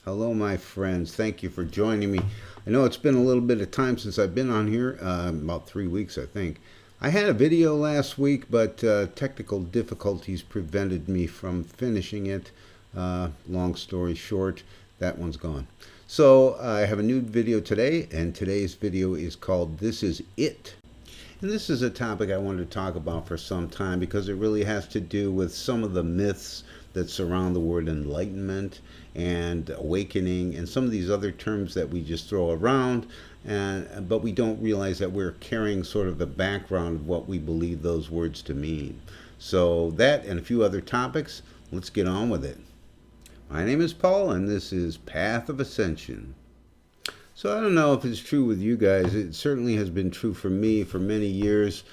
Hello, my friends. Thank you for joining me. I know it's been a little bit of time since I've been on here, about 3 weeks, I think. I had a video last week, but technical difficulties prevented me from finishing it. Long story short, that one's gone. So I have a new video today, and today's video is called This Is It. And this is a topic I wanted to talk about for some time because it really has to do with some of the myths that surround the word enlightenment and awakening and some of these other terms that we just throw around, but we don't realize that we're carrying sort of the background of what we believe those words to mean. So that and a few other topics, let's get on with it. My name is Paul, and this is Path of Ascension. So I don't know if it's true with you guys. It certainly has been true for me for many years.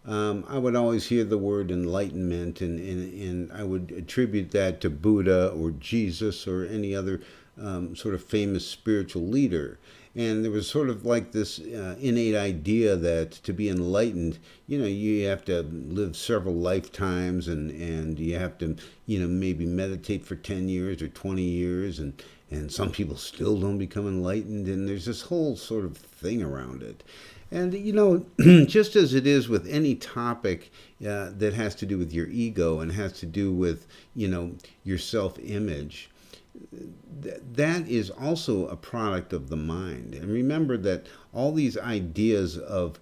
I would always hear the word enlightenment, and I would attribute that to Buddha or Jesus or any other sort of famous spiritual leader. And there was sort of like this innate idea that to be enlightened, you have to live several lifetimes, and you have to, maybe meditate for 10 years or 20 years, and some people still don't become enlightened, and there's this whole sort of thing around it. And, just as it is with any topic that has to do with your ego and has to do with, your self-image, that is also a product of the mind. And remember that all these ideas of,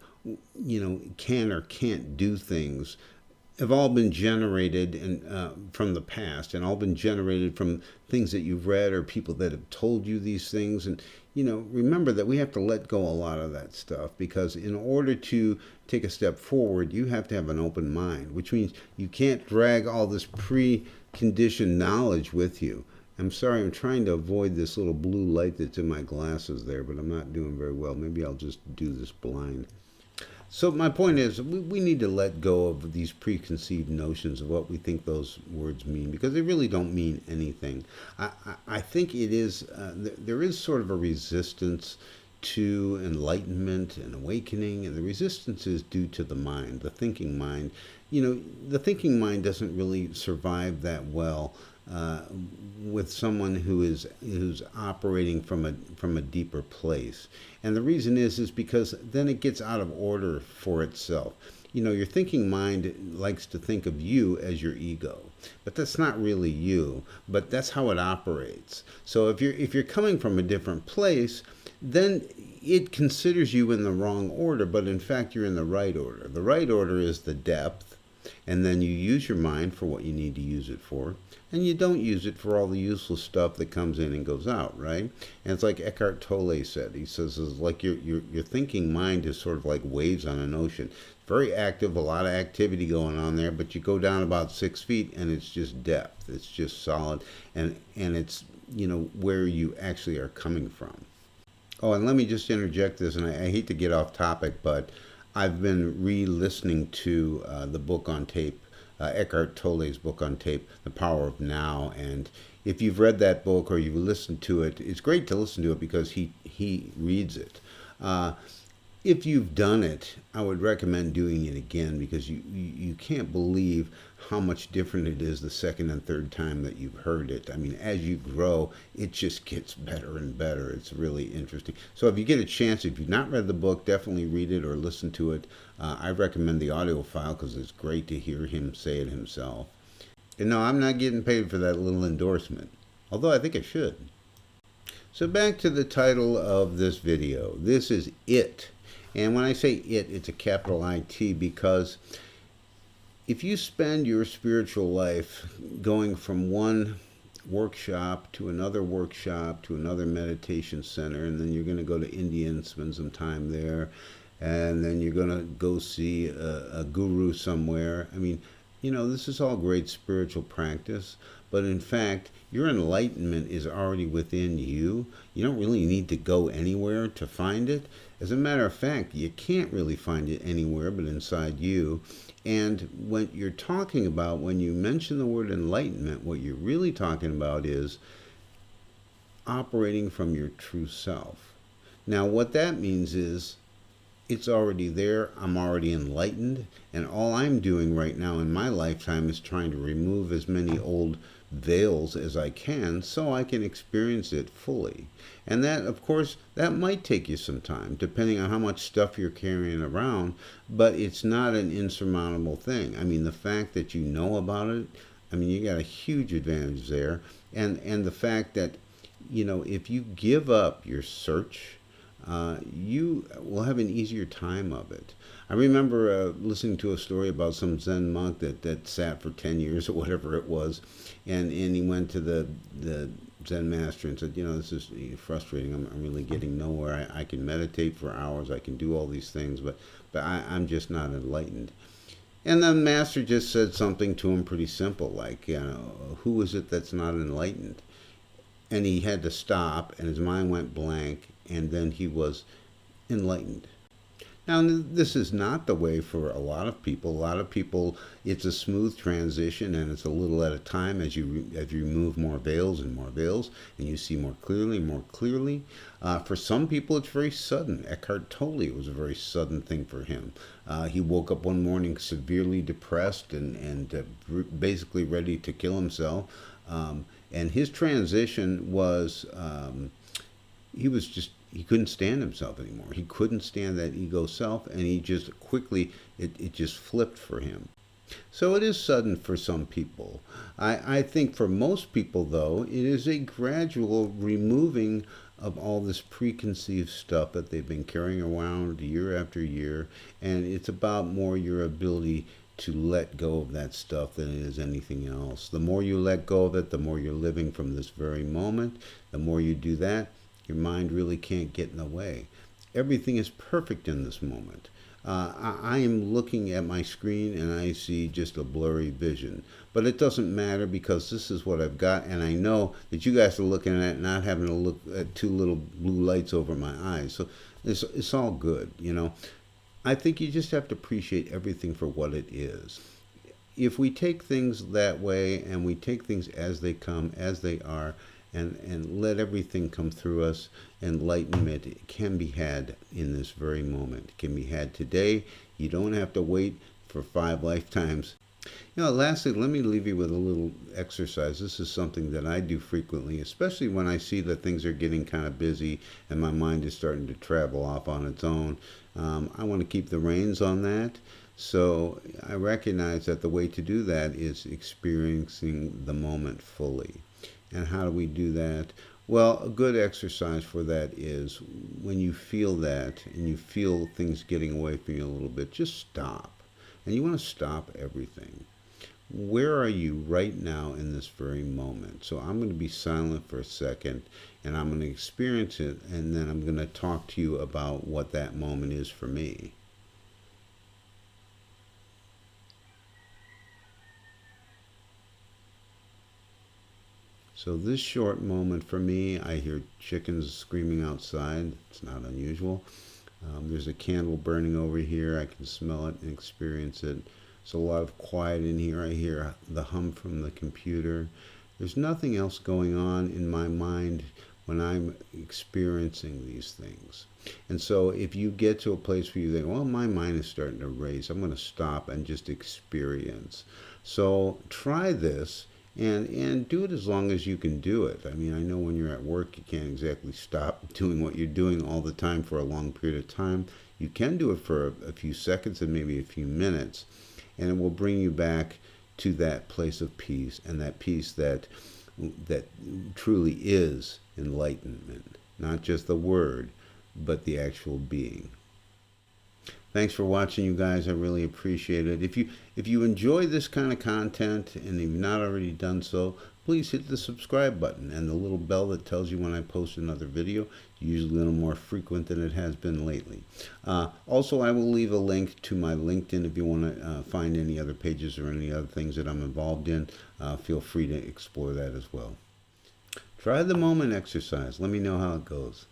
can or can't do things have all been generated from the past, and all been generated from things that you've read or people that have told you these things. And remember that we have to let go a lot of that stuff, because in order to take a step forward, you have to have an open mind, which means you can't drag all this preconditioned knowledge with you. I'm sorry, I'm trying to avoid this little blue light that's in my glasses there, but I'm not doing very well. Maybe I'll just do this blind. So my point is, we need to let go of these preconceived notions of what we think those words mean, because they really don't mean anything. I think it is, there is sort of a resistance to enlightenment and awakening, and the resistance is due to the mind, the thinking mind. The thinking mind doesn't really survive that well with someone who's operating from a deeper place. And the reason is because then it gets out of order for itself. Your thinking mind likes to think of you as your ego, but that's not really you, but that's how it operates. So if you're coming from a different place, then it considers you in the wrong order, but in fact you're in the right order. The right order is the depth, and then you use your mind for what you need to use it for, and you don't use it for all the useless stuff that comes in and goes out, right? And it's like Eckhart Tolle said. He says it's like your thinking mind is sort of like waves on an ocean. Very active, a lot of activity going on there, but you go down about 6 feet and it's just depth. It's just solid, and it's where you actually are coming from. Oh, and let me just interject this, and I hate to get off topic, but I've been re-listening to the book on tape, Eckhart Tolle's book on tape, The Power of Now. And if you've read that book or you've listened to it, it's great to listen to it because he reads it. If you've done it, I would recommend doing it again, because you can't believe how much different it is the second and third time that you've heard it. I mean, as you grow, it just gets better and better. It's really interesting. So if you get a chance, if you've not read the book, definitely read it or listen to it. I recommend the audio file because it's great to hear him say it himself. And no, I'm not getting paid for that little endorsement, although I think I should. So back to the title of this video. This is It. And when I say it, it's a capital IT, because if you spend your spiritual life going from one workshop to another meditation center, and then you're going to go to India and spend some time there, and then you're going to go see a guru somewhere. I mean, this is all great spiritual practice, but in fact, your enlightenment is already within you. You don't really need to go anywhere to find it. As a matter of fact, you can't really find it anywhere but inside you. And when you're talking about, when you mention the word enlightenment, what you're really talking about is operating from your true self. Now, what that means is It's already there. I'm already enlightened. And all I'm doing right now in my lifetime is trying to remove as many old veils as I can so I can experience it fully. And that, of course, that might take you some time, depending on how much stuff you're carrying around, but it's not an insurmountable thing. I mean, the fact that you know about it, I mean, you got a huge advantage there. And the fact that, if you give up your search, you will have an easier time of it. I remember listening to a story about some Zen monk that sat for 10 years or whatever it was, and he went to the Zen master and said, this is frustrating. I'm really getting nowhere. I can meditate for hours. I can do all these things, but I'm just not enlightened. And the master just said something to him pretty simple, like, who is it that's not enlightened? And he had to stop, and his mind went blank, and then he was enlightened. Now, this is not the way for a lot of people. A lot of people, it's a smooth transition, and it's a little at a time as you remove more veils and more veils, and you see more clearly and more clearly. For some people, it's very sudden. Eckhart Tolle, it was a very sudden thing for him. He woke up one morning severely depressed and basically ready to kill himself. And his transition was, he couldn't stand himself anymore. He couldn't stand that ego self, and he just quickly, it just flipped for him. So it is sudden for some people. I think for most people, though, it is a gradual removing of all this preconceived stuff that they've been carrying around year after year, and it's about more your ability to let go of that stuff than it is anything else. The more you let go of it, the more you're living from this very moment. The more you do that, your mind really can't get in the way. Everything is perfect in this moment. I am looking at my screen and I see just a blurry vision. But it doesn't matter because this is what I've got, and I know that you guys are looking at it, not having to look at two little blue lights over my eyes. So it's all good, I think you just have to appreciate everything for what it is. If we take things that way and we take things as they come, as they are, and let everything come through us, enlightenment can be had in this very moment. It can be had today. You don't have to wait for 5 lifetimes. Lastly, let me leave you with a little exercise. This is something that I do frequently, especially when I see that things are getting kind of busy and my mind is starting to travel off on its own. I want to keep the reins on that. So I recognize that the way to do that is experiencing the moment fully. And how do we do that? Well, a good exercise for that is when you feel that and you feel things getting away from you a little bit, just stop. And you want to stop everything. Where are you right now in this very moment? So I'm going to be silent for a second and I'm going to experience it, and then I'm going to talk to you about what that moment is for me. So this short moment for me, I hear chickens screaming outside. It's not unusual. There's a candle burning over here. I can smell it and experience it. There's a lot of quiet in here. I hear the hum from the computer. There's nothing else going on in my mind when I'm experiencing these things. And so if you get to a place where you think, well, my mind is starting to race, I'm going to stop and just experience. So try this. And do it as long as you can do it. I mean, I know when you're at work, you can't exactly stop doing what you're doing all the time for a long period of time. You can do it for a few seconds and maybe a few minutes, and it will bring you back to that place of peace, and that peace that truly is enlightenment. Not just the word, but the actual being. Thanks for watching, you guys. I really appreciate it. If you enjoy this kind of content and you've not already done so, please hit the subscribe button and the little bell that tells you when I post another video. Usually a little more frequent than it has been lately. Also, I will leave a link to my LinkedIn if you want to find any other pages or any other things that I'm involved in. Feel free to explore that as well. Try the moment exercise. Let me know how it goes.